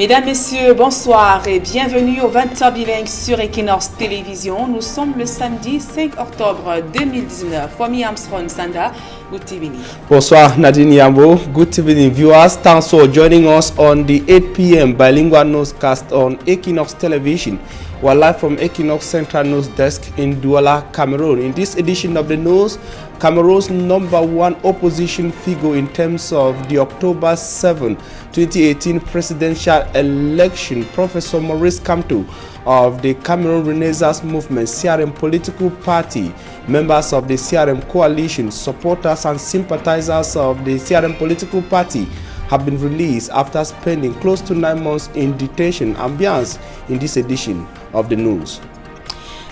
Mesdames, Messieurs, bonsoir et bienvenue au 20h bilingue sur Equinox Télévision. Nous sommes le samedi 5 octobre 2019. Kwame Armstrong Sanda, good evening. Bonsoir Nadine Yambo, good evening viewers. Thanks for joining us on the 8 p.m. bilingual newscast on Equinox Television. We're live from Equinox Central News Desk in Douala, Cameroon. In this edition of the news, Cameroon's #1 opposition figure in terms of the October 7, 2018 presidential election, Professor Maurice Kamto of the Cameroon Renaissance Movement, CRM political party, members of the CRM coalition, supporters and sympathizers of the CRM political party have been released after spending close to 9 months in detention. Ambiance in this edition of the news.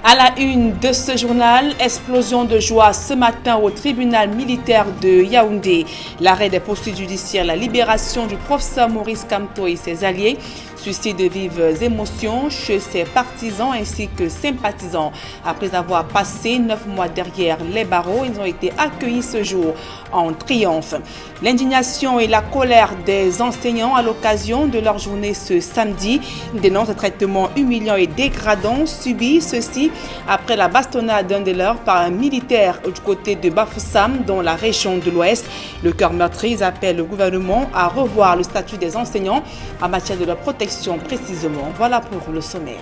À la une de ce journal, explosion de joie ce matin au tribunal militaire de Yaoundé. L'arrêt des poursuites judiciaires, la libération du professeur Maurice Kamto et ses alliés suscite de vives émotions chez ses partisans ainsi que sympathisants. Après avoir passé 9 mois derrière les barreaux, ils ont été accueillis ce jour en triomphe. L'indignation et la colère des enseignants à l'occasion de leur journée ce samedi. Ils dénoncent le traitement humiliant et dégradant subi, ceci après la bastonnade d'un des leurs par un militaire du côté de Bafoussam dans la région de l'Ouest. Le cœur meurtri, ils appellent le gouvernement à revoir le statut des enseignants en matière de leur protection précisément. Voilà pour le sommaire.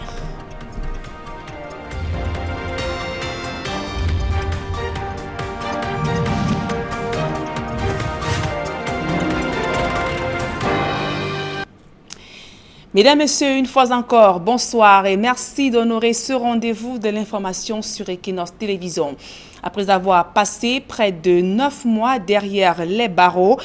Mesdames, Messieurs, une fois encore, bonsoir et merci d'honorer ce rendez-vous de l'information sur Equinox Télévision. Après avoir passé près de 9 mois derrière les barreaux,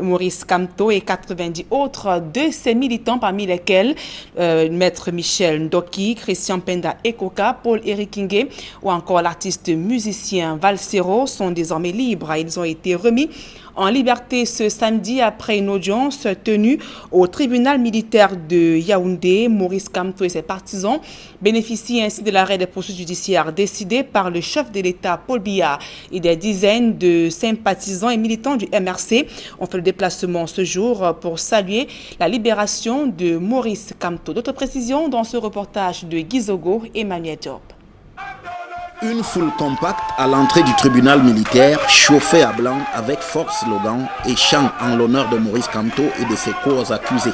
Maurice Kamto et 90 autres de ses militants, parmi lesquels Maître Michel Ndoki, Christian Penda Ekoka, Paul Erikingé ou encore l'artiste musicien Valsero sont désormais libres. Ils ont été remis en liberté ce samedi après une audience tenue au tribunal militaire de Yaoundé. Maurice Kamto et ses partisans bénéficient ainsi de l'arrêt des poursuites judiciaires décidé par le chef de l'État Paul Biya et des dizaines de sympathisants et militants du MRC ont fait le déplacement ce jour pour saluer la libération de Maurice Kamto. D'autres précisions dans ce reportage de Gizogo et Emmanuel Diop. Une foule compacte à l'entrée du tribunal militaire, chauffée à blanc avec fort slogan et chant en l'honneur de Maurice Kamto et de ses co-accusés.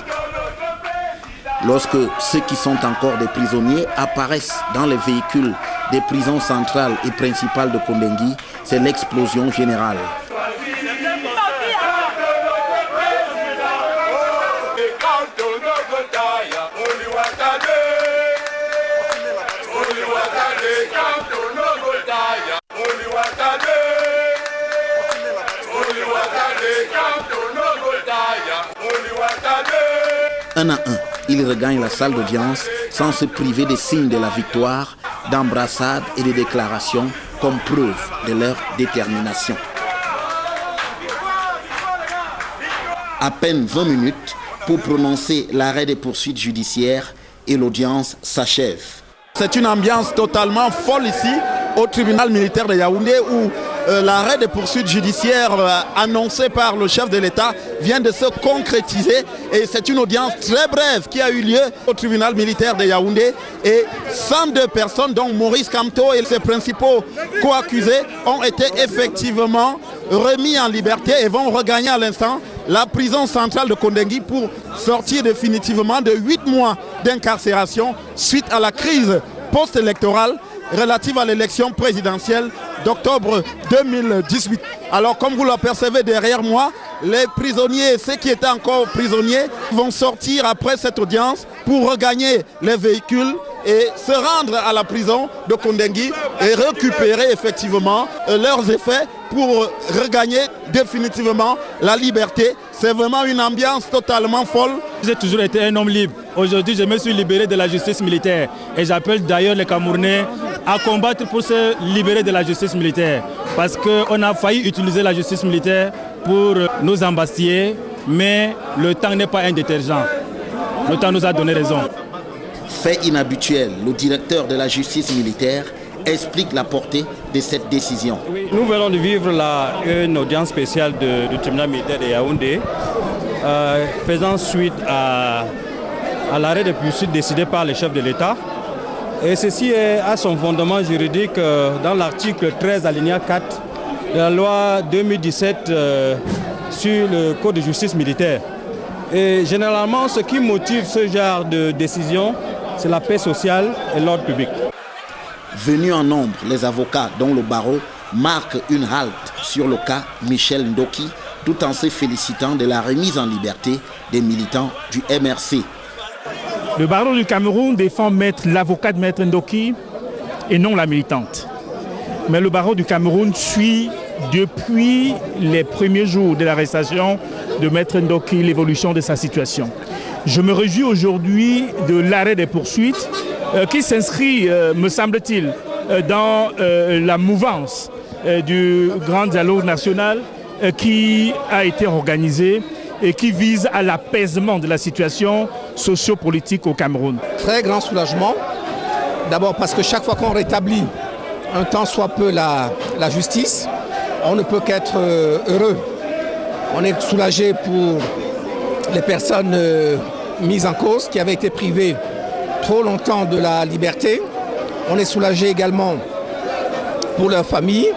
Lorsque ceux qui sont encore des prisonniers apparaissent dans les véhicules des prisons centrales et principales de Kondengui, c'est l'explosion générale. Un à un, ils regagnent la salle d'audience sans se priver des signes de la victoire, d'embrassades et de déclarations comme preuve de leur détermination. À peine 20 minutes pour prononcer l'arrêt des poursuites judiciaires et l'audience s'achève. C'est une ambiance totalement folle ici au tribunal militaire de Yaoundé où l'arrêt des poursuites judiciaires annoncé par le chef de l'État vient de se concrétiser et c'est une audience très brève qui a eu lieu au tribunal militaire de Yaoundé et 102 personnes dont Maurice Kamto et ses principaux co-accusés ont été effectivement remis en liberté et vont regagner à l'instant la prison centrale de Kondengui pour sortir définitivement de 8 mois d'incarcération suite à la crise post-électorale relative à l'élection présidentielle d'octobre 2018. Alors comme vous l'apercevez derrière moi, les prisonniers, ceux qui étaient encore prisonniers, vont sortir après cette audience pour regagner les véhicules et se rendre à la prison de Kondengui et récupérer effectivement leurs effets pour regagner définitivement la liberté. C'est vraiment une ambiance totalement folle. J'ai toujours été un homme libre. Aujourd'hui, je me suis libéré de la justice militaire. Et j'appelle d'ailleurs les Camerounais à combattre pour se libérer de la justice militaire. Parce qu'on a failli utiliser la justice militaire pour nous embastiller, mais le temps n'est pas un détergent. Le temps nous a donné raison. Fait inhabituel, le directeur de la justice militaire explique la portée de cette décision. Nous venons de vivre une audience spéciale du tribunal militaire de Yaoundé, faisant suite à à l'arrêt des poursuites décidé par les chefs de l'État. Et ceci a son fondement juridique dans l'article 13 alinéa 4 de la loi 2017 sur le Code de justice militaire. Et généralement, ce qui motive ce genre de décision, c'est la paix sociale et l'ordre public. Venus en nombre, les avocats, dont le barreau, marquent une halte sur le cas Michel Ndoki, tout en se félicitant de la remise en liberté des militants du MRC. Le barreau du Cameroun défend l'avocat de Maître Ndoki et non la militante. Mais le barreau du Cameroun suit depuis les premiers jours de l'arrestation de Maître Ndoki l'évolution de sa situation. Je me réjouis aujourd'hui de l'arrêt des poursuites qui s'inscrit, me semble-t-il, dans la mouvance du grand dialogue national qui a été organisé et qui vise à l'apaisement de la situation socio-politique au Cameroun. Très grand soulagement, d'abord parce que chaque fois qu'on rétablit un tant soit peu la justice, on ne peut qu'être heureux. On est soulagé pour les personnes mises en cause qui avaient été privées trop longtemps de la liberté. On est soulagé également pour leurs familles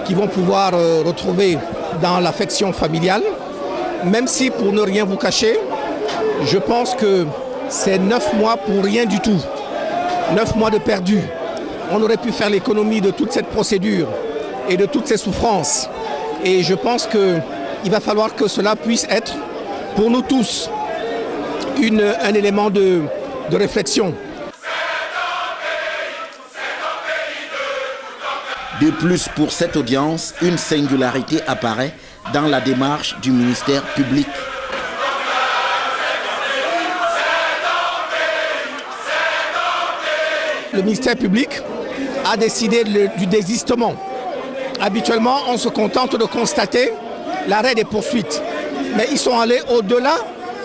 qui vont pouvoir retrouver dans l'affection familiale. Même si, pour ne rien vous cacher, je pense que c'est 9 mois pour rien du tout. 9 mois de perdu. On aurait pu faire l'économie de toute cette procédure et de toutes ces souffrances. Et je pense qu'il va falloir que cela puisse être, pour nous tous, un élément de réflexion. De plus, pour cette audience, une singularité apparaît dans la démarche du ministère public. Le ministère public a décidé du désistement. Habituellement, on se contente de constater l'arrêt des poursuites. Mais ils sont allés au-delà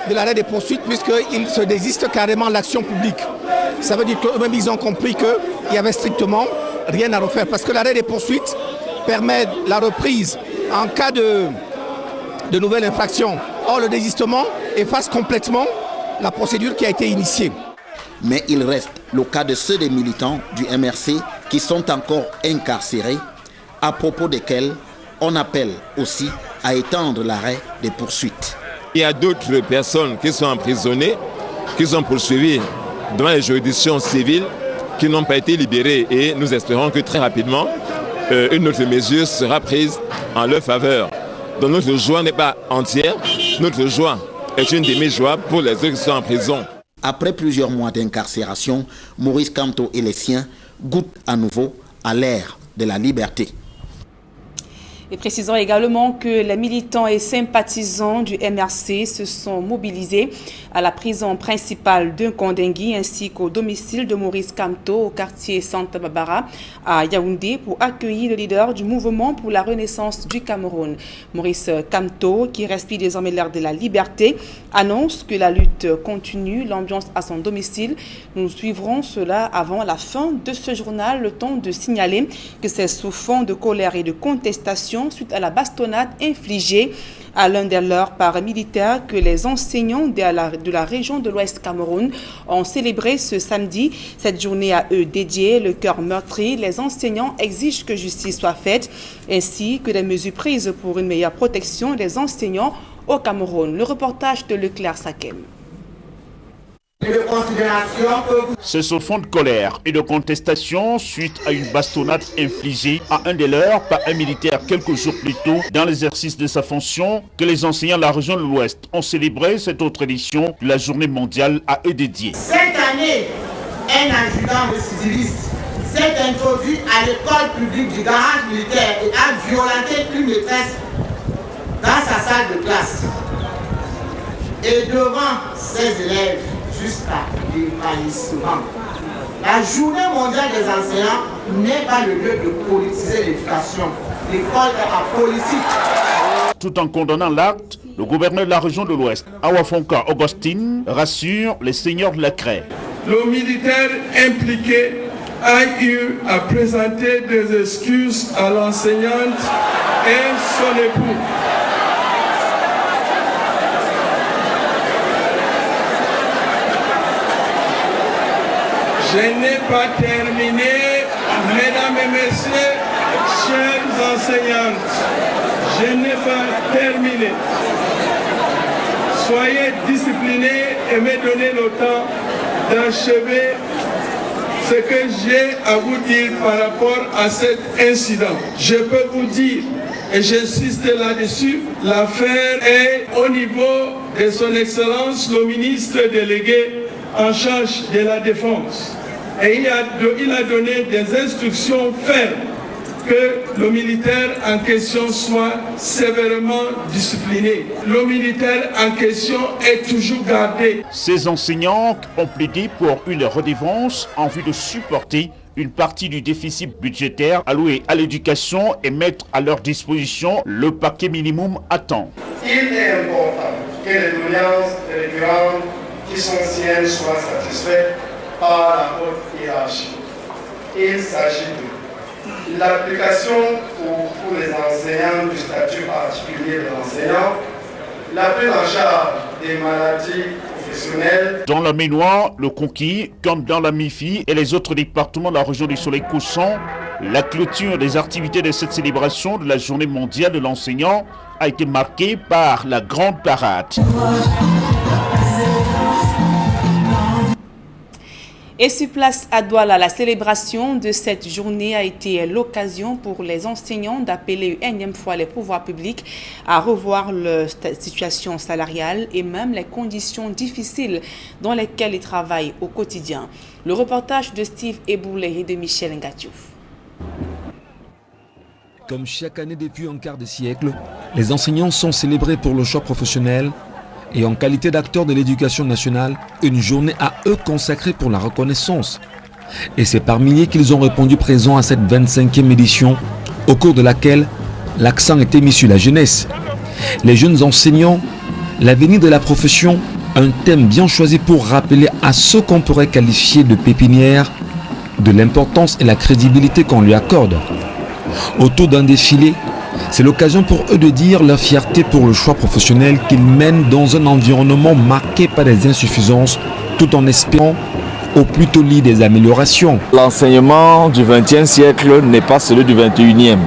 de l'arrêt des poursuites puisqu'ils se désistent carrément de l'action publique. Ça veut dire qu'eux-mêmes, ils ont compris qu'il y avait strictement rien à refaire. Parce que l'arrêt des poursuites permet la reprise en cas de nouvelles infractions. Or, le désistement efface complètement la procédure qui a été initiée. Mais il reste le cas de ceux des militants du MRC qui sont encore incarcérés, à propos desquels on appelle aussi à étendre l'arrêt des poursuites. Il y a d'autres personnes qui sont emprisonnées, qui sont poursuivies dans les juridictions civiles, qui n'ont pas été libérées. Et nous espérons que très rapidement, une autre mesure sera prise en leur faveur. Donc notre joie n'est pas entière, notre joie est une demi-joie pour les autres qui sont en prison. Après plusieurs mois d'incarcération, Maurice Kamto et les siens goûtent à nouveau à l'ère de la liberté. Et précisons également que les militants et sympathisants du MRC se sont mobilisés à la prison principale de Kondengui ainsi qu'au domicile de Maurice Kamto au quartier Santa Barbara à Yaoundé pour accueillir le leader du mouvement pour la renaissance du Cameroun. Maurice Kamto, qui respire désormais l'air de la liberté, annonce que la lutte continue, l'ambiance à son domicile. Nous suivrons cela avant la fin de ce journal, le temps de signaler que c'est sous fond de colère et de contestation suite à la bastonnade infligée à l'un des leurs par militaires que les enseignants de la région de l'Ouest Cameroun ont célébré ce samedi. Cette journée à eux dédiée, le cœur meurtri, les enseignants exigent que justice soit faite ainsi que des mesures prises pour une meilleure protection des enseignants au Cameroun. Le reportage de Leclerc Sakem. C'est ce fond de colère et de contestation suite à une bastonnade infligée à un des leurs par un militaire quelques jours plus tôt dans l'exercice de sa fonction que les enseignants de la région de l'Ouest ont célébré cette autre édition de la journée mondiale à eux dédiée. Cette année, un adjudant récidiviste s'est introduit à l'école publique du garage militaire et a violenté une maîtresse dans sa salle de classe. Et devant ses élèves, jusqu'à l'épanouissement. La journée mondiale des enseignants n'est pas le lieu de politiser l'éducation. L'école est apolitique. Tout en condamnant l'acte, le gouverneur de la région de l'Ouest, Awafonka Augustine, rassure les seigneurs de la craie. Le militaire impliqué a eu à présenter des excuses à l'enseignante et son époux. Je n'ai pas terminé, mesdames et messieurs, chers enseignantes. Je n'ai pas terminé. Soyez disciplinés et me donnez le temps d'achever ce que j'ai à vous dire par rapport à cet incident. Je peux vous dire, et j'insiste là-dessus, l'affaire est au niveau de son Excellence le ministre délégué en charge de la Défense. Et il a donné des instructions fermes que le militaire en question soit sévèrement discipliné. Le militaire en question est toujours gardé. Ces enseignants ont plaidé pour une redevance en vue de supporter une partie du déficit budgétaire alloué à l'éducation et mettre à leur disposition le paquet minimum à temps. Il est important que les doléances des référents qui sont siennes soient satisfaites par la haute hiérarchie. Il s'agit de l'application pour les enseignants du statut particulier de l'enseignant, la prise en charge des maladies professionnelles. Dans la Ménois, le Conquis, comme dans la MIFI et les autres départements de la région du Soleil couchant, la clôture des activités de cette célébration de la Journée mondiale de l'enseignant a été marquée par la grande parade. Et sur place à Douala, la célébration de cette journée a été l'occasion pour les enseignants d'appeler une énième fois les pouvoirs publics à revoir leur situation salariale et même les conditions difficiles dans lesquelles ils travaillent au quotidien. Le reportage de Steve Eboulé et de Michel Ngatiou. Comme chaque année depuis un quart de siècle, les enseignants sont célébrés pour le choix professionnel et en qualité d'acteurs de l'éducation nationale, une journée à eux consacrée pour la reconnaissance. Et c'est par milliers qu'ils ont répondu présents à cette 25e édition, au cours de laquelle l'accent était mis sur la jeunesse. Les jeunes enseignants, l'avenir de la profession, un thème bien choisi pour rappeler à ceux qu'on pourrait qualifier de pépinières de l'importance et la crédibilité qu'on lui accorde. Autour d'un défilé, c'est l'occasion pour eux de dire leur fierté pour le choix professionnel qu'ils mènent dans un environnement marqué par des insuffisances, tout en espérant au plus tôt lit des améliorations. L'enseignement du XXe siècle n'est pas celui du XXIe.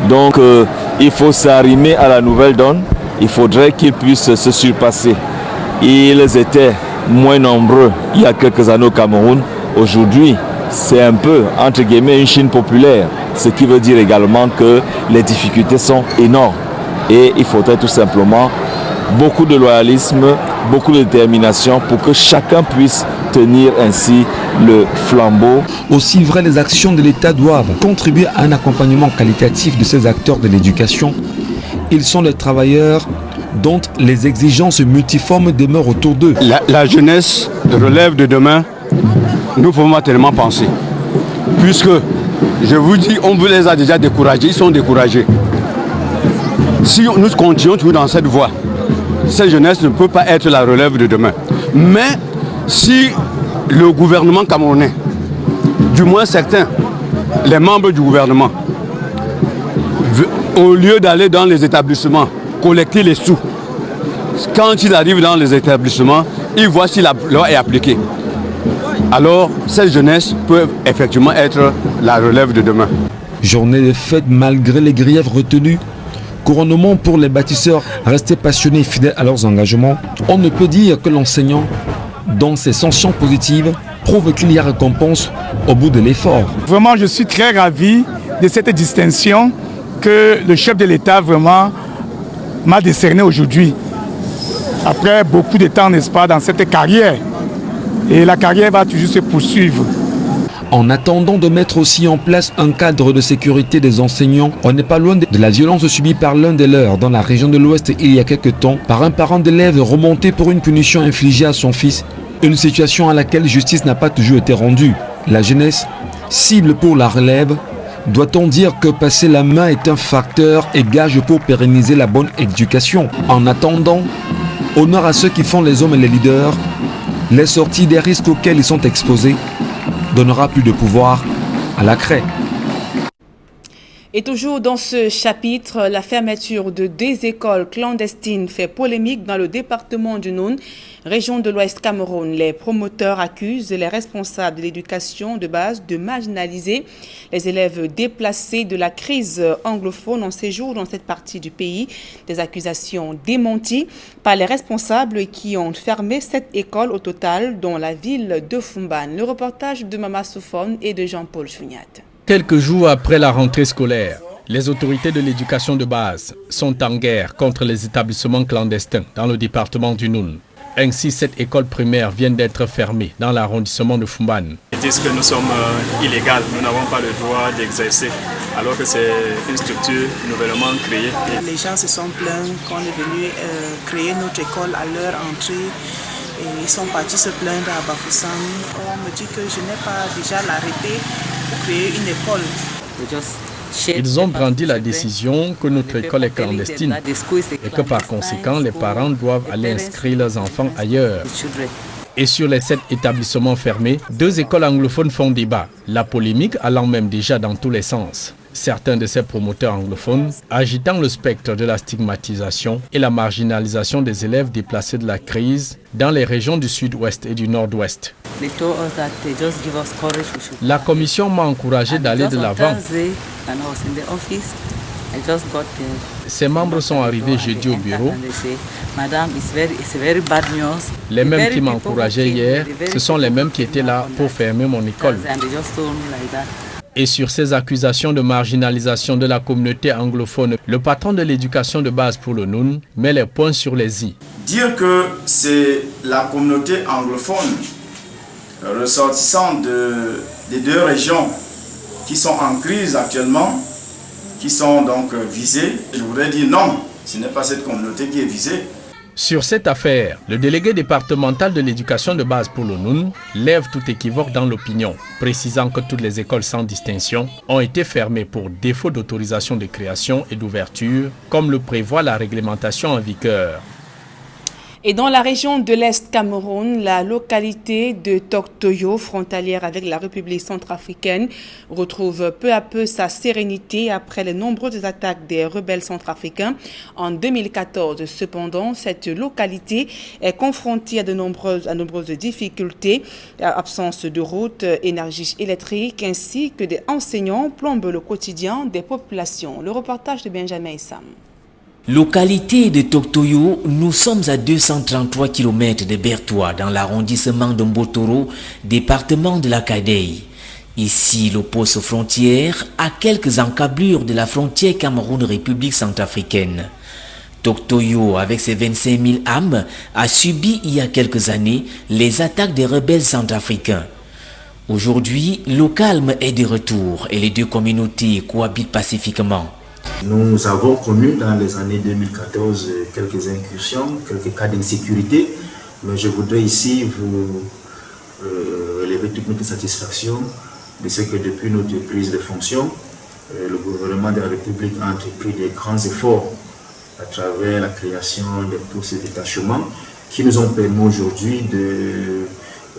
Donc il faut s'arrimer à la nouvelle donne. Il faudrait qu'ils puissent se surpasser. Ils étaient moins nombreux il y a quelques années au Cameroun. Aujourd'hui, c'est un peu, entre guillemets, une Chine populaire. Ce qui veut dire également que les difficultés sont énormes. Et il faudrait tout simplement beaucoup de loyalisme, beaucoup de détermination pour que chacun puisse tenir ainsi le flambeau. Aussi vrai, les actions de l'État doivent contribuer à un accompagnement qualitatif de ces acteurs de l'éducation. Ils sont les travailleurs dont les exigences multiformes demeurent autour d'eux. La jeunesse relève de demain, nous pouvons tellement penser. Puisque, je vous dis, on vous les a déjà découragés, ils sont découragés. Si nous continuons toujours dans cette voie, cette jeunesse ne peut pas être la relève de demain. Mais si le gouvernement camerounais, du moins certains, les membres du gouvernement, au lieu d'aller dans les établissements, collecter les sous, quand ils arrivent dans les établissements, ils voient si la loi est appliquée. Alors, cette jeunesse peut effectivement être la relève de demain. Journée de fête malgré les griefs retenus. Couronnement pour les bâtisseurs restés passionnés et fidèles à leurs engagements. On ne peut dire que l'enseignant, dans ses sanctions positives, prouve qu'il y a récompense au bout de l'effort. Vraiment, je suis très ravi de cette distinction que le chef de l'État vraiment m'a décerné aujourd'hui. Après beaucoup de temps, n'est-ce pas, dans cette carrière. Et la carrière va toujours se poursuivre. En attendant de mettre aussi en place un cadre de sécurité des enseignants, on n'est pas loin de la violence subie par l'un des leurs dans la région de l'Ouest il y a quelques temps par un parent d'élève remonté pour une punition infligée à son fils. Une situation à laquelle justice n'a pas toujours été rendue. La jeunesse, cible pour la relève, doit-on dire que passer la main est un facteur et gage pour pérenniser la bonne éducation? En attendant, honneur à ceux qui font les hommes et les leaders. Les sorties des risques auxquels ils sont exposés donnera plus de pouvoir à la craie. Et toujours dans ce chapitre, la fermeture de 2 écoles clandestines fait polémique dans le département du Noun, région de l'Ouest Cameroun. Les promoteurs accusent les responsables de l'éducation de base de marginaliser les élèves déplacés de la crise anglophone en séjour dans cette partie du pays. Des accusations démenties par les responsables qui ont fermé 7 écoles au total dans la ville de Foumban. Le reportage de Mama Soufone et de Jean-Paul Chouniat. Quelques jours après la rentrée scolaire, les autorités de l'éducation de base sont en guerre contre les établissements clandestins dans le département du Noun. Ainsi, 7 écoles primaires viennent d'être fermées dans l'arrondissement de Foumban. Ils disent que nous sommes illégaux, nous n'avons pas le droit d'exercer, alors que c'est une structure nouvellement créée. Les gens se sont plaints qu'on est venu créer notre école à leur entrée. Et ils sont partis se plaindre à Bafoussam. On me dit que je n'ai pas déjà l'arrêté pour créer une école. Ils ont brandi la décision que notre école est clandestine et que par conséquent les parents doivent aller inscrire leurs enfants ailleurs. Et sur les 7 établissements fermés, 2 écoles anglophones font débat, la polémique allant même déjà dans tous les sens. Certains de ces promoteurs anglophones agitant le spectre de la stigmatisation et la marginalisation des élèves déplacés de la crise dans les régions du sud-ouest et du nord-ouest. La commission m'a encouragé d'aller de l'avant. Ses membres sont arrivés jeudi au bureau. Les mêmes qui m'encourageaient hier, ce sont les mêmes qui étaient là pour fermer mon école. Et sur ces accusations de marginalisation de la communauté anglophone, le patron de l'éducation de base pour le Noun met les points sur les i. Dire que c'est la communauté anglophone ressortissant des 2 régions qui sont en crise actuellement, qui sont donc visées, je voudrais dire non, ce n'est pas cette communauté qui est visée. Sur cette affaire, le délégué départemental de l'éducation de base pour le Noun lève tout équivoque dans l'opinion, précisant que toutes les écoles sans distinction ont été fermées pour défaut d'autorisation de création et d'ouverture, comme le prévoit la réglementation en vigueur. Et dans la région de l'Est Cameroun, la localité de Toktoyo, frontalière avec la République centrafricaine, retrouve peu à peu sa sérénité après les nombreuses attaques des rebelles centrafricains en 2014. Cependant, cette localité est confrontée à de nombreuses difficultés, absence de routes, énergie électrique, ainsi que des enseignants plombent le quotidien des populations. Le reportage de Benjamin Issam. Localité de Toktoyo, nous sommes à 233 km de Bertoua dans l'arrondissement de Mbotoro, département de la Kaydei. Ici, le poste frontière, à quelques encablures de la frontière Cameroun-République centrafricaine. Toktoyo, avec ses 25 000 âmes, a subi il y a quelques années les attaques des rebelles centrafricains. Aujourd'hui, le calme est de retour et les 2 communautés cohabitent pacifiquement. Nous avons connu dans les années 2014 quelques incursions, quelques cas d'insécurité, mais je voudrais ici vous relever toute notre satisfaction de ce que depuis notre prise de fonction, le gouvernement de la République a entrepris des grands efforts à travers la création des postes de détachement qui nous ont permis aujourd'hui de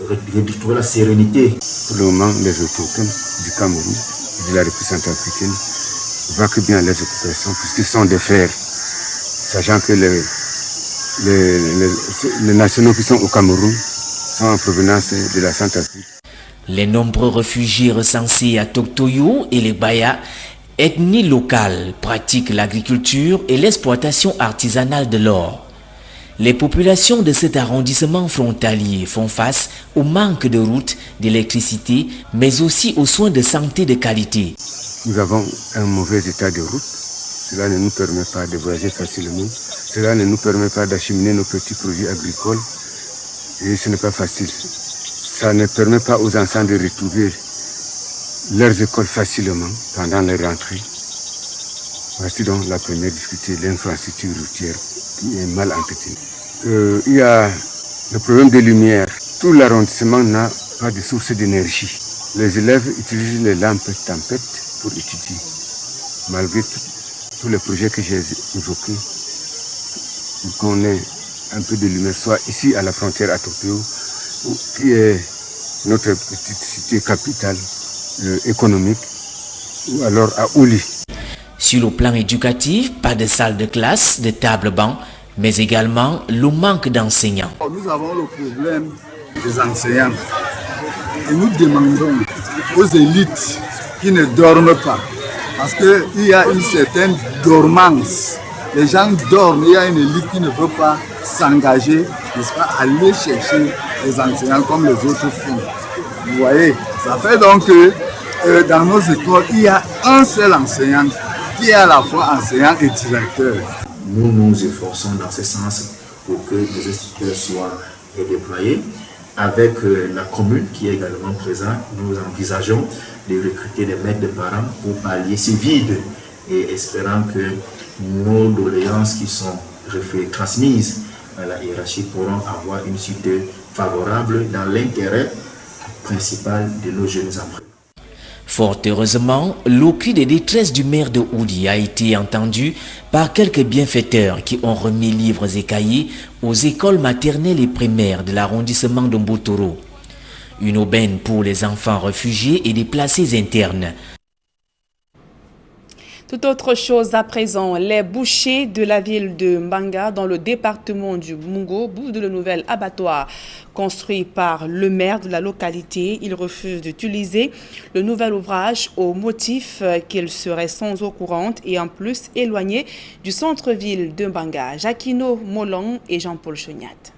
retrouver la sérénité. Pour le moment, les autochtones du Cameroun et de la République centrafricaine vaquent bien les occupations puisqu'ils sont des frères, sachant que les nationaux qui sont au Cameroun sont en provenance de la Centrafrique. Les nombreux réfugiés recensés à Toktoyo et les Baya, ethnies locales, pratiquent l'agriculture et l'exploitation artisanale de l'or. Les populations de cet arrondissement frontalier font face au manque de routes, d'électricité, mais aussi aux soins de santé de qualité. Nous avons un mauvais état de route. Cela ne nous permet pas de voyager facilement. Cela ne nous permet pas d'acheminer nos petits produits agricoles. Et ce n'est pas facile. Ça ne permet pas aux enfants de retrouver leurs écoles facilement pendant les rentrées. Voici donc la première difficulté, l'infrastructure routière qui est mal entretenue. Il y a le problème des lumières. Tout l'arrondissement n'a pas de source d'énergie. Les élèves utilisent les lampes tempêtes pour étudier. Malgré tous les projets que j'ai évoqués, pour qu'on ait un peu de lumière, soit ici à la frontière à Tokyo, qui est notre petite cité capitale économique, ou alors à Ouli. Sur le plan éducatif, pas de salle de classe, de table-banc, mais également le manque d'enseignants. Nous avons le problème des enseignants. Et nous demandons aux élites qui ne dorment pas, parce qu'il y a une certaine dormance. Les gens dorment, il y a une élite qui ne peut pas s'engager, n'est-ce pas, aller chercher les enseignants comme les autres font. Vous voyez, ça fait donc que dans nos écoles, il y a un seul enseignant qui est à la fois enseignant et directeur. Nous nous efforçons dans ce sens pour que les instituteurs soient déployés. Avec la commune qui est également présente, nous envisageons de recruter des maîtres de parents pour pallier ce vide et espérant que nos doléances qui sont transmises à la hiérarchie pourront avoir une suite favorable dans l'intérêt principal de nos jeunes apprenants. Fort heureusement, le cri de détresse du maire de Ouli a été entendu par quelques bienfaiteurs qui ont remis livres et cahiers aux écoles maternelles et primaires de l'arrondissement de Mbotoro. Une aubaine pour les enfants réfugiés et déplacés internes. Tout autre chose à présent, les bouchers de la ville de Mbanga dans le département du Mungo boudent le nouvel abattoir construit par le maire de la localité. Il refuse d'utiliser le nouvel ouvrage au motif qu'il serait sans eau courante et en plus éloigné du centre-ville de Mbanga. Jacquino Molon et Jean-Paul Choniat.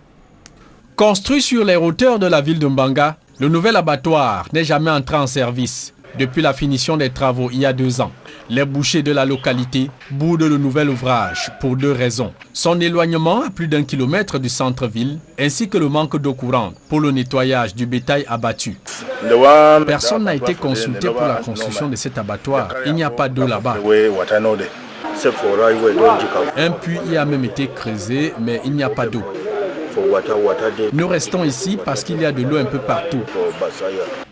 Construit sur les hauteurs de la ville de Mbanga, le nouvel abattoir n'est jamais entré en service depuis la finition des travaux il y a 2 ans. Les bouchers de la localité boudent le nouvel ouvrage pour 2 raisons. Son éloignement à plus d'1 kilomètre du centre-ville, ainsi que le manque d'eau courante pour le nettoyage du bétail abattu. Personne n'a été consulté pour la construction de cet abattoir. Il n'y a pas d'eau là-bas. Un puits y a même été creusé, mais il n'y a pas d'eau. Nous restons ici parce qu'il y a de l'eau un peu partout.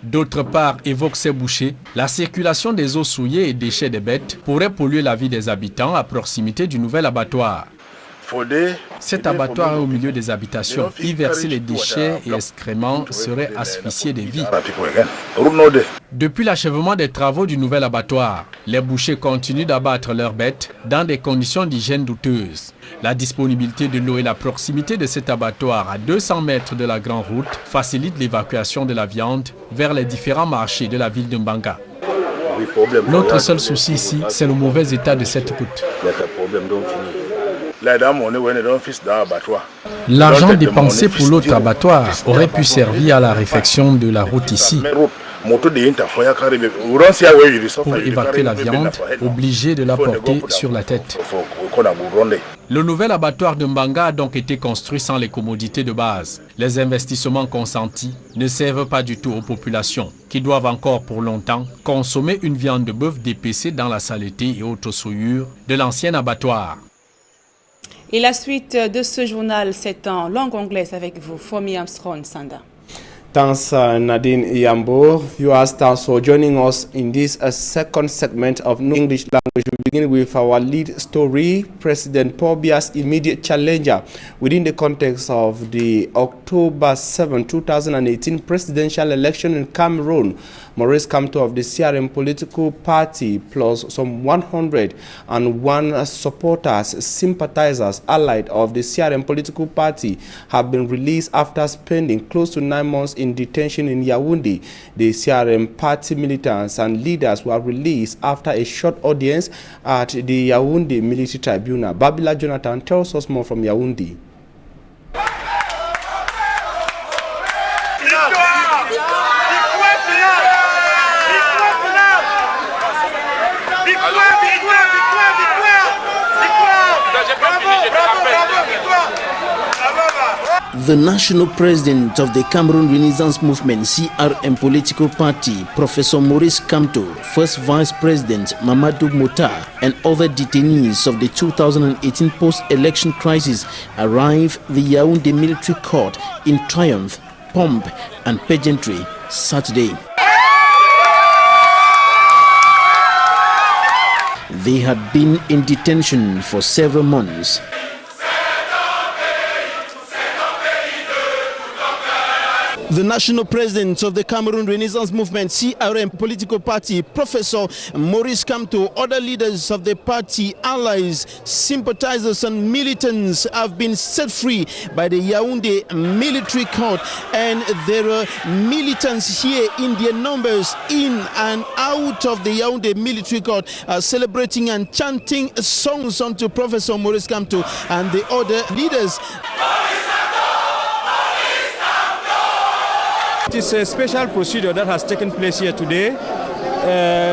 D'autre part, évoquent ces bouchers, la circulation des eaux souillées et déchets des bêtes pourrait polluer la vie des habitants à proximité du nouvel abattoir. Cet abattoir est au milieu des habitations. Y verser les déchets et excréments serait asphyxier des vies. Depuis l'achèvement des travaux du nouvel abattoir, les bouchers continuent d'abattre leurs bêtes dans des conditions d'hygiène douteuses. La disponibilité de l'eau et la proximité de cet abattoir à 200 mètres de la grande route facilitent l'évacuation de la viande vers les différents marchés de la ville de Mbanga. Notre seul souci ici, c'est le mauvais état de cette route. L'argent dépensé pour l'autre abattoir aurait pu servir à la réfection de la route ici. Pour évacuer la viande, obligé de la porter sur la tête. Le nouvel abattoir de Mbanga a donc été construit sans les commodités de base. Les investissements consentis ne servent pas du tout aux populations, qui doivent encore pour longtemps consommer une viande de bœuf dépecée dans la saleté et autres souillures de l'ancien abattoir. Et la suite de ce journal, c'est en langue anglaise avec vous, Fomi Armstrong Sanda. Thanks, Nadine Iyambo. You are also joining us in this second segment of English language. We begin with our lead story, President Paul Biya's immediate challenger within the context of the October 7, 2018 presidential election in Cameroon. Maurice Kamto of the CRM political party plus some 101 supporters, sympathizers, allied of the CRM political party have been released after spending close to 9 months in detention in Yaoundé. The CRM party militants and leaders were released after a short audience at the Yaoundé Military Tribunal. Babila Jonathan tells us more from Yaoundé. The national president of the Cameroon Renaissance Movement CRM political party, Professor Maurice Kamto, first vice president Mamadou Moutar, and other detainees of the 2018 post-election crisis arrived at the Yaoundé military court in triumph, pomp and pageantry Saturday. They had been in detention for several months. The national president of the Cameroon Renaissance Movement, CRM political party, Professor Maurice Kamto, other leaders of the party, allies, sympathizers and militants have been set free by the Yaoundé military court, and there are militants here in their numbers in and out of the Yaoundé military court celebrating and chanting songs unto Professor Maurice Kamto and the other leaders. It is a special procedure that has taken place here today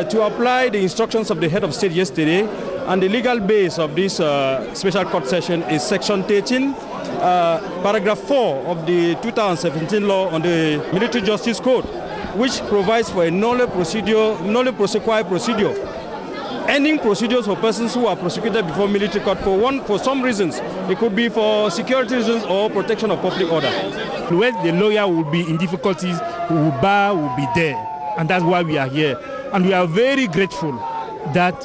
to apply the instructions of the head of state yesterday, and the legal base of this special court session is section 13, paragraph 4 of the 2017 law on the Military Justice Code, which provides for a nolle prosequi procedure, ending procedures for persons who are prosecuted before military court for some reasons. It could be for security reasons or protection of public order. Where the lawyer will be in difficulties, bar will be there, and that's why we are here. And we are very grateful that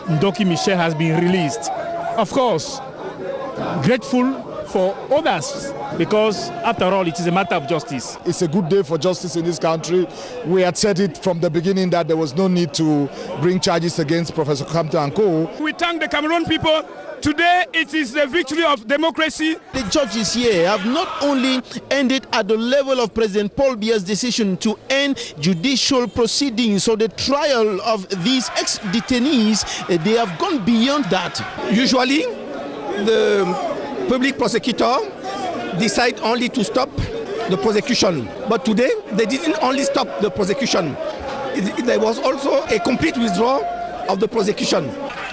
Ndoki Michel has been released. Of course, grateful for others, because after all, it is a matter of justice. It's a good day for justice in this country. We had said it from the beginning that there was no need to bring charges against Professor Kamto and co. We thank the Cameroon people. Today, it is the victory of democracy. The judges here have not only ended at the level of President Paul Biya's decision to end judicial proceedings or the trial of these ex-detainees, they have gone beyond that. Usually, the public prosecutor decide only to stop the prosecution. But today, they didn't only stop the prosecution. There was also a complete withdrawal of the prosecution.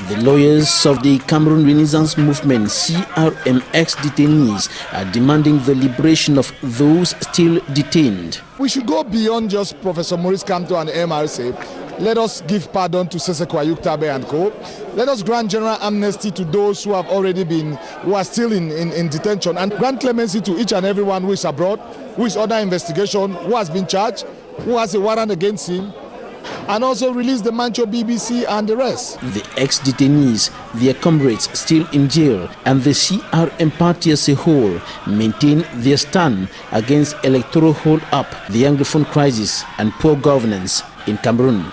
The lawyers of the Cameroon Renaissance Movement, CRMX detainees, are demanding the liberation of those still detained. We should go beyond just Professor Maurice Kamto and MRC. Let us give pardon to Seseko Ayuk Tabe and co. Let us grant general amnesty to those who are still in detention, and grant clemency to each and everyone who is abroad, who is under investigation, who has been charged, who has a warrant against him, and also release the Mancho BBC and the rest. The ex-detainees, their comrades still in jail, and the CRM party as a whole maintain their stand against electoral hold-up, the Anglophone crisis and poor governance in Cameroon.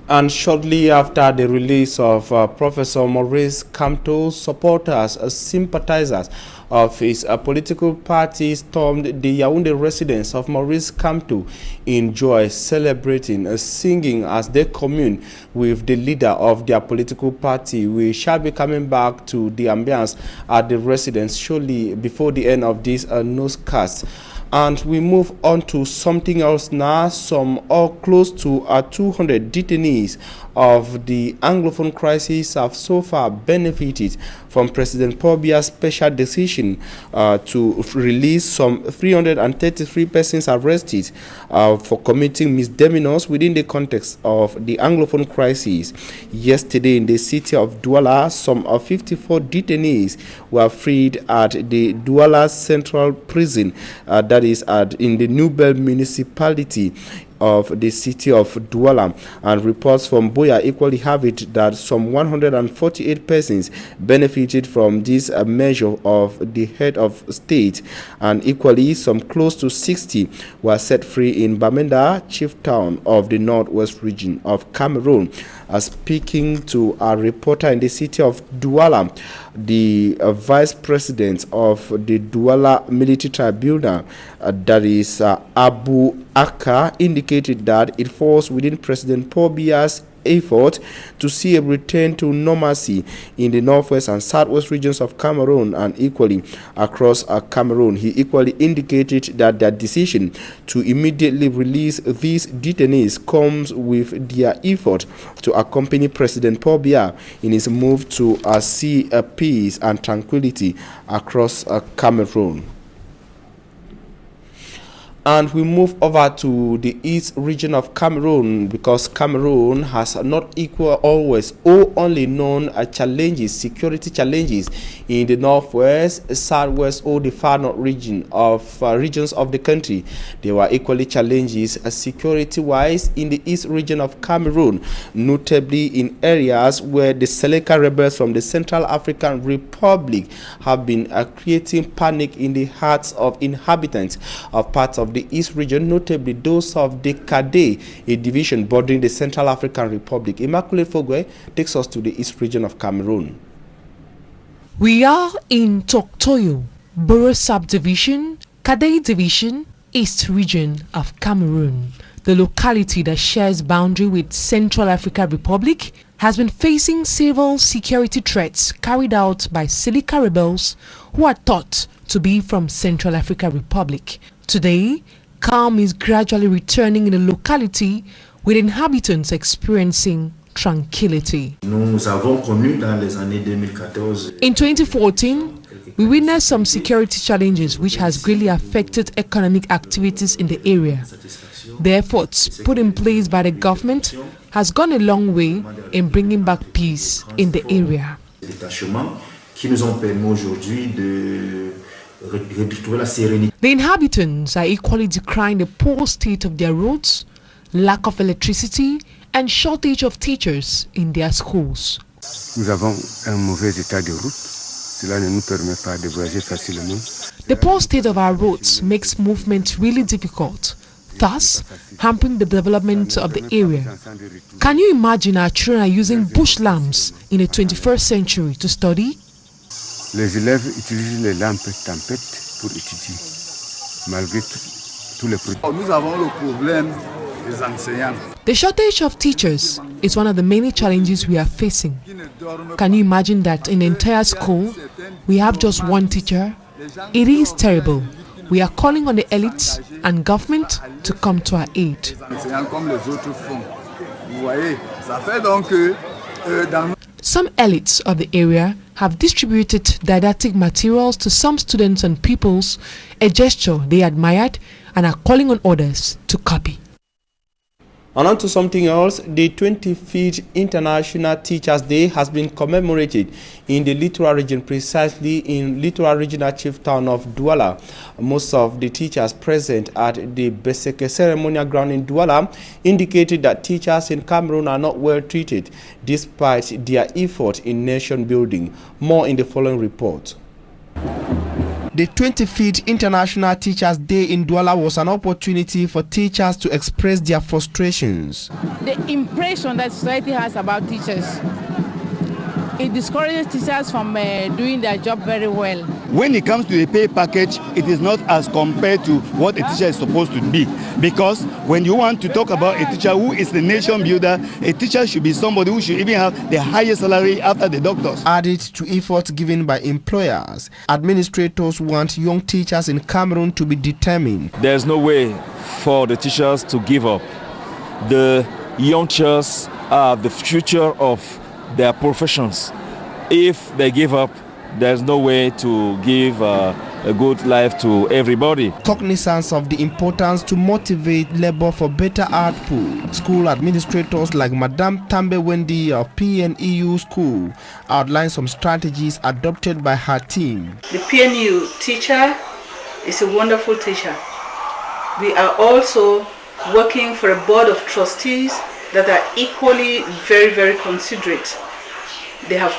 And shortly after the release of Professor Maurice Kamto, supporters, sympathizers of his political party stormed the Yaoundé residence of Maurice Kamto in joy, celebrating, singing as they commune with the leader of their political party. We shall be coming back to the ambience at the residence shortly before the end of this newscast. And we move on to something else now. Some or close to 200 detainees of the Anglophone crisis have so far benefited from President Paul Biya's special decision to release some 333 persons arrested for committing misdemeanors within the context of the Anglophone crisis. Yesterday in the city of Douala, some 54 detainees were freed at the Douala Central Prison, that is in the Nouvelle municipality of the city of Douala, and reports from Buea equally have it that some 148 persons benefited from this measure of the head of state, and equally some close to 60 were set free in Bamenda, chief town of the northwest region of Cameroon. Speaking to a reporter in the city of Douala, the vice president of the Douala Military Tribunal, that is Abu Aka, indicated that it falls within President Paul Biya's effort to see a return to normalcy in the northwest and southwest regions of Cameroon and equally across Cameroon. He equally indicated that their decision to immediately release these detainees comes with their effort to accompany President Paul Biya in his move to see peace and tranquility across Cameroon. And we move over to the east region of Cameroon, because Cameroon has not equal always or only known challenges, security challenges in the northwest, southwest or the far north regions of the country. There were equally challenges security-wise in the east region of Cameroon, notably in areas where the Seleka rebels from the Central African Republic have been creating panic in the hearts of inhabitants of parts of the east region, notably those of the Kade, a division bordering the Central African Republic. Immaculate Fogwe takes us to the east region of Cameroon. We are in Toktoyo, Borough Subdivision, Kade Division, East region of Cameroon. The locality that shares boundary with Central African Republic has been facing several security threats carried out by Seleka rebels who are thought to be from Central African Republic. Today, calm is gradually returning in the locality, with inhabitants experiencing tranquility. Nous avons connu dans les années 2014. In 2014, we witnessed some security challenges which has greatly affected economic activities in the area. The efforts put in place by the government has gone a long way in bringing back peace in the area. Qui nous ont permis aujourd'hui de retrouver la sérénité. The inhabitants are equally decrying the poor state of their roads, lack of electricity, and shortage of teachers in their schools. Nous avons un mauvais état de route. Cela ne nous permet pas de voyager facilement. The poor state of our roads makes movement really difficult, thus hampering the development of the area. Can you imagine our children are using bush lamps in the 21st century to study? Les élèves utilisent les lampes tempêtes pour étudier, malgré tous les problèmes. Nous avons le problème des enseignants. The shortage of teachers is one of the many challenges we are facing. Can you imagine that in the entire school we have just one teacher? It is terrible. We are calling on the elites and government to come to our aid. Some elites of the area have distributed didactic materials to some students and pupils, a gesture they admired, and are calling on others to copy. And on to something else, the 25th International Teachers' Day has been commemorated in the Littoral region, precisely in Littoral Regional Chief Town of Douala. Most of the teachers present at the Beseke ceremonial ground in Douala indicated that teachers in Cameroon are not well treated despite their effort in nation building. More in the following report. The 25th International Teachers' Day in Douala was an opportunity for teachers to express their frustrations. The impression that society has about teachers, it discourages teachers from doing their job very well. When it comes to the pay package, it is not as compared to what a teacher is supposed to be. Because when you want to talk about a teacher who is the nation builder, a teacher should be somebody who should even have the highest salary after the doctors. Added to efforts given by employers, administrators want young teachers in Cameroon to be determined. There's no way for the teachers to give up. The young teachers are the future of their professions. If they give up, there's no way to give a good life to everybody. Cognizance of the importance to motivate labor for better output, school administrators like Madame Tambe Wendy of PNEU School outlined some strategies adopted by her team. The PNEU teacher is a wonderful teacher. We are also working for a board of trustees that are equally very, very considerate. They have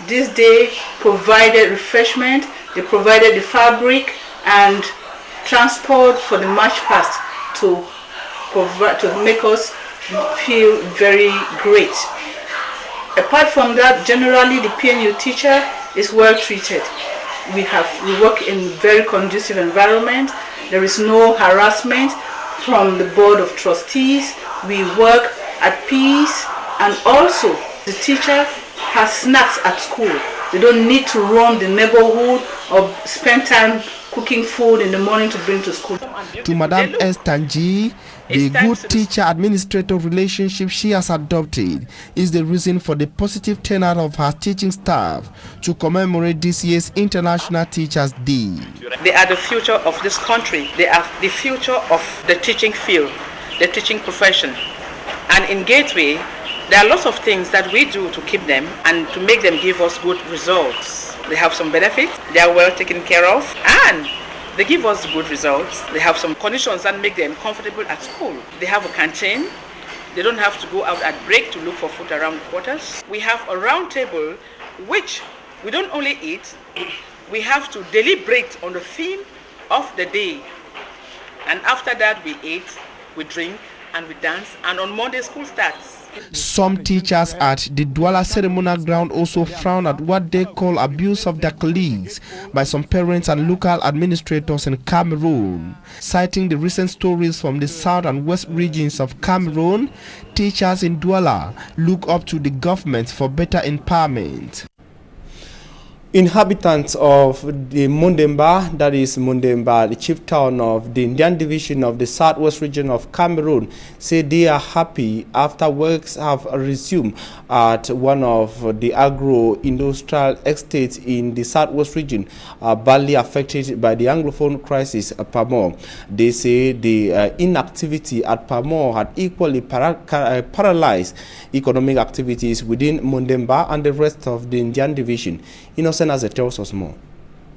this day provided refreshment, they provided the fabric and transport for the march past to make us feel very great. Apart from that, generally the PNU teacher is well treated. We work in a very conducive environment. There is no harassment from the board of trustees. We work at peace, and also the teacher has snacks at school. They don't need to roam the neighborhood or spend time cooking food in the morning to bring to school. To Madame S. Tanji, the good teacher-administrator relationship she has adopted is the reason for the positive turnout of her teaching staff to commemorate this year's International Teachers' Day. They are the future of this country. They are the future of the teaching field, the teaching profession. And in Gateway, there are lots of things that we do to keep them and to make them give us good results. They have some benefits, they are well taken care of, and they give us good results. They have some conditions that make them comfortable at school. They have a canteen. They don't have to go out at break to look for food around quarters. We have a round table, which we don't only eat, we have to deliberate on the theme of the day. And after that, we eat, we drink, and we dance. And on Monday, school starts. Some teachers at the Douala ceremonial ground also frown at what they call abuse of their colleagues by some parents and local administrators in Cameroon. Citing the recent stories from the south and west regions of Cameroon, teachers in Douala look up to the government for better empowerment. Inhabitants of the Mundemba, that is Mundemba, the chief town of the Indian division of the southwest region of Cameroon, say they are happy after works have resumed at one of the agro-industrial estates in the southwest region, badly affected by the Anglophone crisis at Pamor. They say the inactivity at Pamor had equally paralyzed economic activities within Mundemba and the rest of the Indian division. Innocent as it tells us more.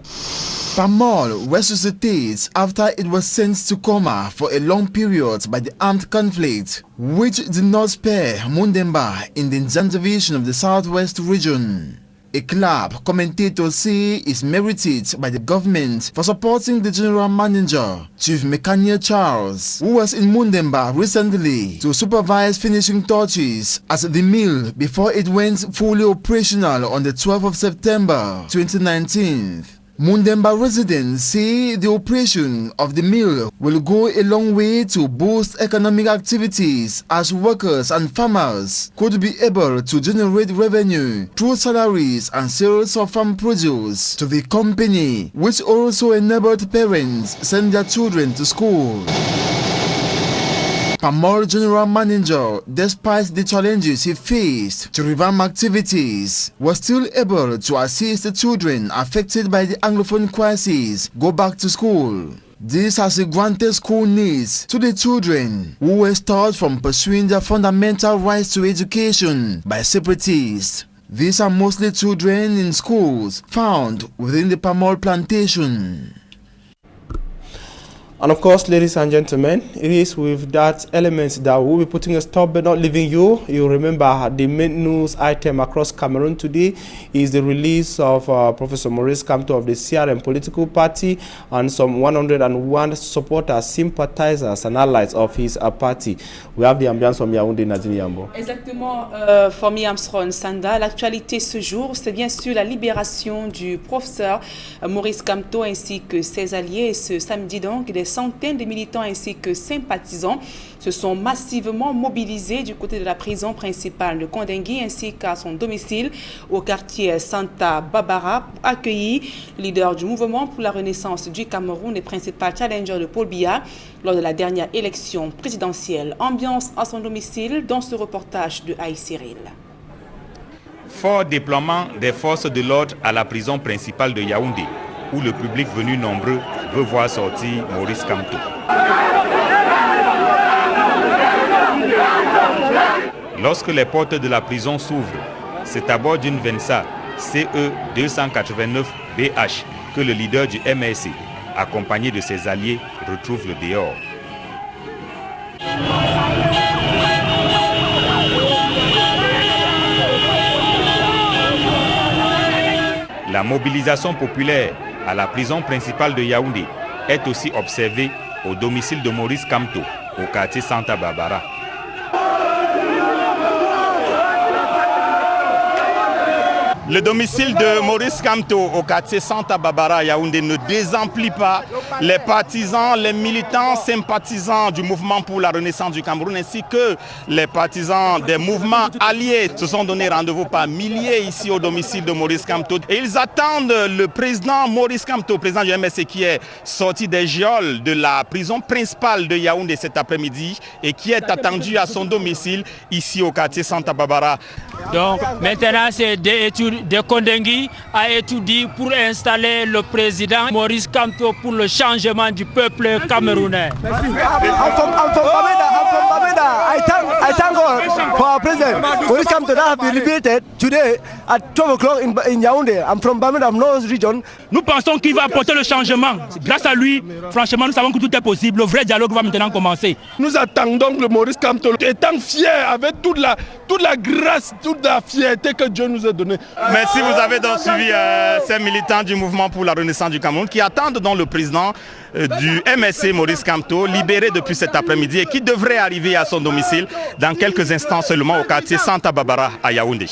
Pamor resuscitates after it was sent to coma for a long period by the armed conflict, which did not spare Mundemba in the Indian division of the southwest region. A club commentator say is merited by the government for supporting the general manager, Chief Mekania Charles, who was in Mundemba recently to supervise finishing touches at the mill before it went fully operational on the 12th of September 2019. Mundemba residents say the operation of the mill will go a long way to boost economic activities as workers and farmers could be able to generate revenue through salaries and sales of farm produce to the company, which also enabled parents send their children to school. Pamor General Manager, despite the challenges he faced to revamp activities, was still able to assist the children affected by the Anglophone crisis go back to school. This has granted school needs to the children who were stopped from pursuing their fundamental rights to education by separatists. These are mostly children in schools found within the Pamor plantation. And of course, ladies and gentlemen, it is with that element that we'll be putting a stop but not leaving you. You remember the main news item across Cameroon today is the release of Professor Maurice Kamto of the CRM political party and some 101 supporters, sympathizers and allies of his party. We have the ambiance from Yaoundé, Nadine Yambo. Exactement, Formi Armstrong Sanda. L'actualité ce jour, c'est bien sûr la libération du professeur Maurice Kamto ainsi que ses alliés. Et ce samedi donc, des centaines de militants ainsi que sympathisants se sont massivement mobilisés du côté de la prison principale de Kondengui ainsi qu'à son domicile au quartier Santa Barbara pour accueillir le leader du mouvement pour la renaissance du Cameroun et principal challenger de Paul Biya lors de la dernière élection présidentielle. Ambiance à son domicile dans ce reportage de Aïe Cyril. Fort déploiement des forces de l'ordre à la prison principale de Yaoundé, où le public venu nombreux veut voir sortir Maurice Kamto. Lorsque les portes de la prison s'ouvrent, c'est à bord d'une Venza CE 289 BH que le leader du MRC, accompagné de ses alliés, retrouve le dehors. La mobilisation populaire à la prison principale de Yaoundé est aussi observée au domicile de Maurice Kamto, au quartier Santa Barbara. Le domicile de Maurice Kamto au quartier Santa Barbara à Yaoundé ne désemplit pas les partisans, les militants sympathisants du mouvement pour la renaissance du Cameroun ainsi que les partisans des mouvements alliés se sont donné rendez-vous par milliers ici au domicile de Maurice Kamto. Et ils attendent le président Maurice Kamto, président du MSC qui est sorti des geôles de la prison principale de Yaoundé cet après-midi et qui est attendu à son domicile ici au quartier Santa Barbara. Donc maintenant c'est de Kondengui a étudié pour installer le président Maurice Kamto pour le changement du peuple camerounais. I thank God for our president Maurice Kamto that have been liberated today at 12 o'clock in Yaoundé. I'm from Bamenda, North region. Nous pensons qu'il va apporter le changement. Grâce à lui, franchement, nous savons que tout est possible. Le vrai dialogue va maintenant commencer. Nous attendons le Maurice Kamto, étant fiers avec toute la grâce, toute la fierté que Dieu nous a donnée. Merci, vous avez donc suivi ces militants du mouvement pour la renaissance du Cameroun qui attendent donc le président du MSC Maurice Kamto, libéré depuis cet après-midi et qui devrait arriver à son domicile dans quelques instants seulement au quartier Santa Barbara à Yaoundé.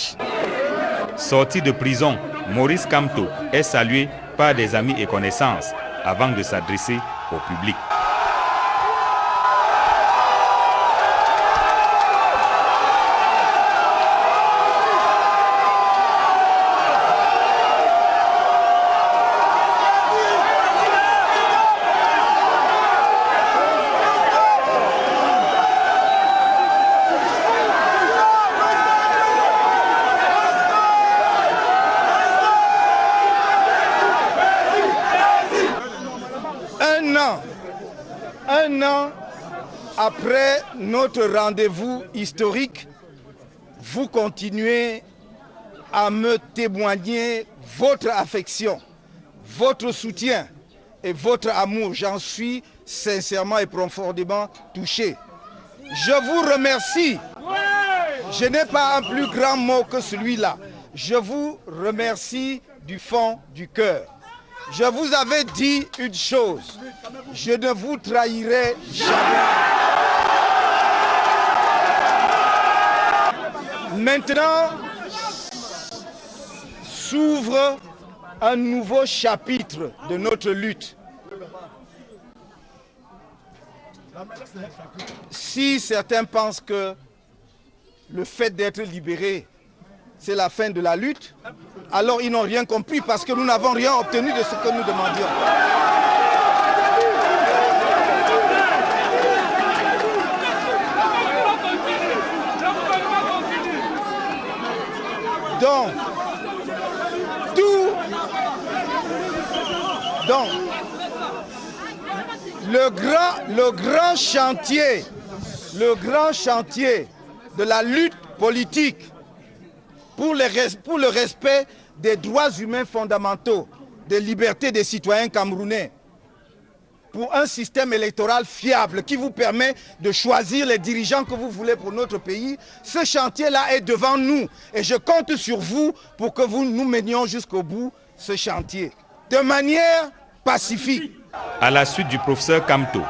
Sorti de prison, Maurice Kamto est salué par des amis et connaissances avant de s'adresser au public. Un an après notre rendez-vous historique, vous continuez à me témoigner votre affection, votre soutien et votre amour. J'en suis sincèrement et profondément touché. Je vous remercie. Je n'ai pas un plus grand mot que celui-là. Je vous remercie du fond du cœur. Je vous avais dit une chose, je ne vous trahirai jamais. Maintenant, s'ouvre un nouveau chapitre de notre lutte. Si certains pensent que le fait d'être libéré, c'est la fin de la lutte, alors ils n'ont rien compris parce que nous n'avons rien obtenu de ce que nous demandions. Donc, le grand chantier de la lutte politique pour le respect des droits humains fondamentaux, des libertés des citoyens camerounais, pour un système électoral fiable qui vous permet de choisir les dirigeants que vous voulez pour notre pays, ce chantier-là est devant nous et je compte sur vous pour que nous menions jusqu'au bout ce chantier, de manière pacifique. À la suite du professeur Kamto,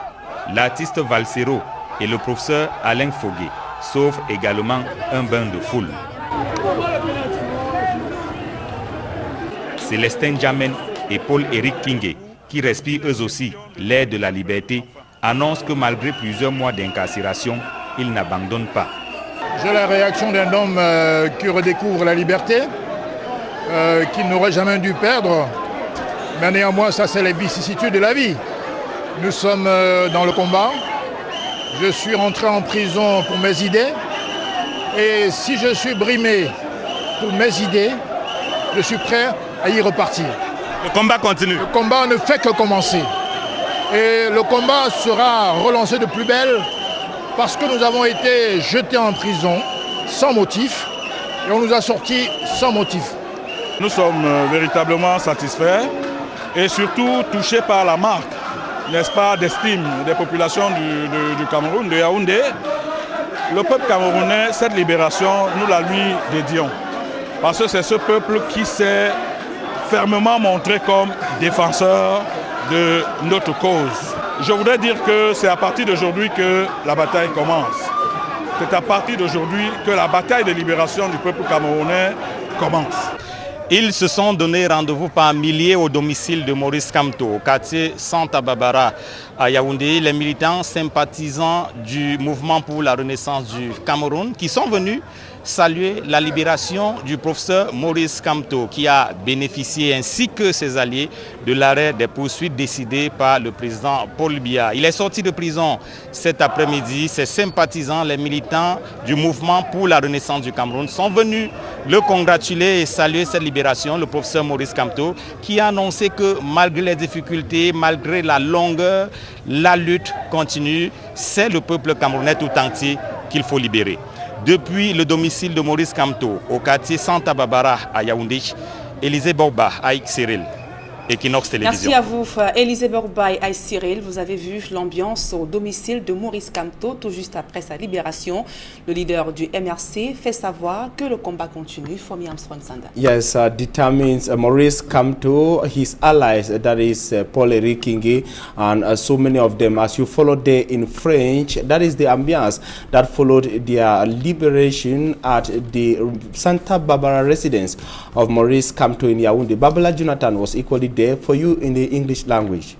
l'artiste Valsero et le professeur Alain Foguet sauvent également un bain de foule. Célestin Jamen et Paul-Éric Kingé, qui respirent eux aussi l'air de la liberté, annoncent que malgré plusieurs mois d'incarcération, ils n'abandonnent pas. J'ai la réaction d'un homme qui redécouvre la liberté, qu'il n'aurait jamais dû perdre. Mais néanmoins, ça c'est les vicissitudes de la vie. Nous sommes dans le combat. Je suis rentré en prison pour mes idées. Et si je suis brimé pour mes idées, je suis prêt à y repartir. Le combat continue. Le combat ne fait que commencer. Et le combat sera relancé de plus belle parce que nous avons été jetés en prison sans motif et on nous a sortis sans motif. Nous sommes véritablement satisfaits et surtout touchés par la marque, n'est-ce pas, d'estime des populations du Cameroun, de Yaoundé. Le peuple camerounais, cette libération, nous la lui dédions. Parce que c'est ce peuple qui s'est fermement montré comme défenseur de notre cause. Je voudrais dire que c'est à partir d'aujourd'hui que la bataille commence. C'est à partir d'aujourd'hui que la bataille de libération du peuple camerounais commence. Ils se sont donné rendez-vous par milliers au domicile de Maurice Kamto, au quartier Santa Barbara à Yaoundé. Les militants sympathisants du mouvement pour la renaissance du Cameroun qui sont venus saluer la libération du professeur Maurice Kamto qui a bénéficié ainsi que ses alliés de l'arrêt des poursuites décidées par le président Paul Biya. Il est sorti de prison cet après-midi. Ses sympathisants, les militants du mouvement pour la renaissance du Cameroun sont venus le congratuler et saluer cette libération. Le professeur Maurice Kamto qui a annoncé que malgré les difficultés, malgré la longueur, la lutte continue. C'est le peuple camerounais tout entier qu'il faut libérer. Depuis le domicile de Maurice Kamto au quartier Santa Barbara à Yaoundé, Élisée Borba, Aïk Cyril, Equinox Télévision. Merci à vous, Élisée Borba et Aïk Cyril. Vous avez vu l'ambiance au domicile de Maurice Kamto tout juste après sa libération. Le leader du MRC fait savoir que le combat continue. Fomi Armstrong Sanda. Yes, determines Maurice Kamto, his allies, that is Paul Rikingi, and so many of them. As you follow there in French, that is the ambience that followed their liberation at the Santa Barbara residence of Maurice Kamto in Yaoundé. Babala Jonathan was equally there for you in the English language.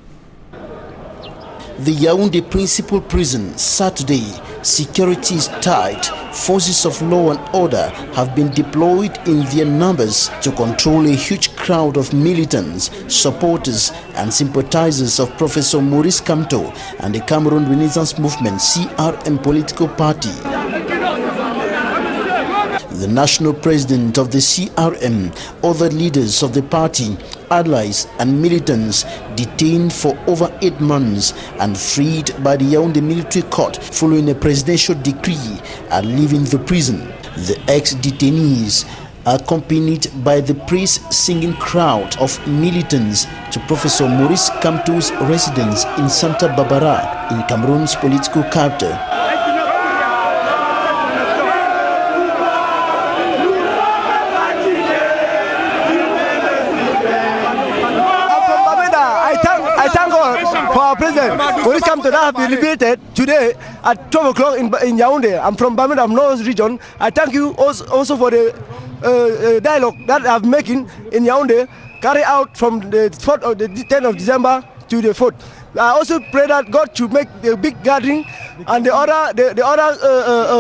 The Yaoundé Principal Prison, Saturday. Security is tight. Forces of law and order have been deployed in their numbers to control a huge crowd of militants, supporters and sympathizers of Professor Maurice Kamto and the Cameroon Renaissance Movement CRM political party. The national president of the CRM, other leaders of the party, allies and militants detained for over 8 months and freed by the Yaoundé military court following a presidential decree are leaving the prison. The ex-detainees are accompanied by the praise-singing crowd of militants to Professor Maurice Kamto's residence in Santa Barbara in Cameroon's political capital. For our president, Maurice Kamto have been liberated today at 12 o'clock in Yaoundé. I'm from Bamenda, North region. I thank you also for the dialogue that I'm making in Yaoundé, carry out from the 4th or the 10th of December to the 4th. I also pray that God should make the big gathering and the other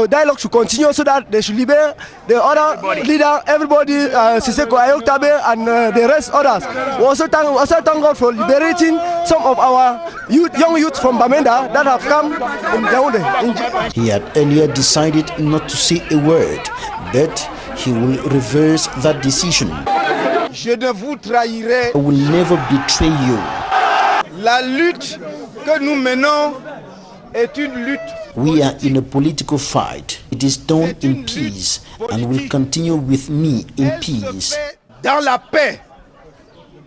dialogue should continue so that they should liberate the other leader, everybody, Siseko Ayok Tabe and the rest others. We also thank God for liberating some of our young youth from Bamenda that have come in Yaoundé. He had earlier decided not to say a word, but he will reverse that decision. Je ne vous trahirai. I will never betray you. La lutte que nous menons est une lutte. We are in a political fight. It is done in peace and will continue with me in peace. Dans la paix.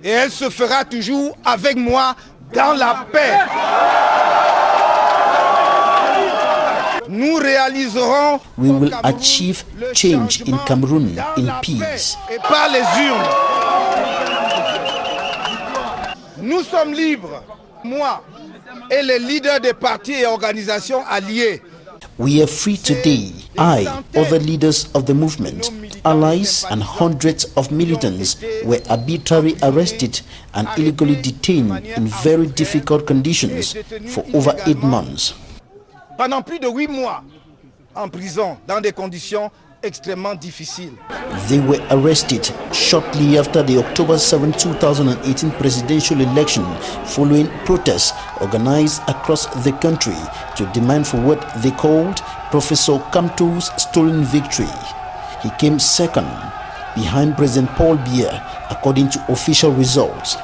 Et elle se fera toujours avec moi dans la paix. Nous réaliserons. We will achieve change in Cameroon in peace. Et par les urnes. Nous sommes libres, moi et les leaders des partis et organisations alliés. We are free today. I, other leaders of the movement, allies and hundreds of militants were arbitrarily arrested and illegally detained in very difficult conditions for over 8 months. Pendant plus de 8 mois en prison dans des conditions extrêmement difficile. They were arrested shortly after the October 7, 2018 presidential election following protests organized across the country to demand for what they called Professor Kamto's stolen victory. He came second behind President Paul Biya according to official results.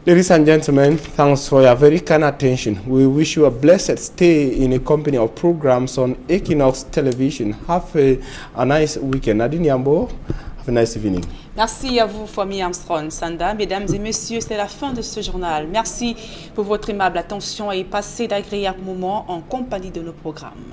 Ladies and gentlemen, thanks for your very kind attention. We wish you a blessed stay in the company of programs on Equinox Television. Have a nice weekend. Nadine Yambo, have a nice evening. Merci à vous, Fomi Armstrong Sanda. Mesdames et messieurs, c'est la fin de ce journal. Merci pour votre aimable attention et passez d'agréables moments en compagnie de nos programmes.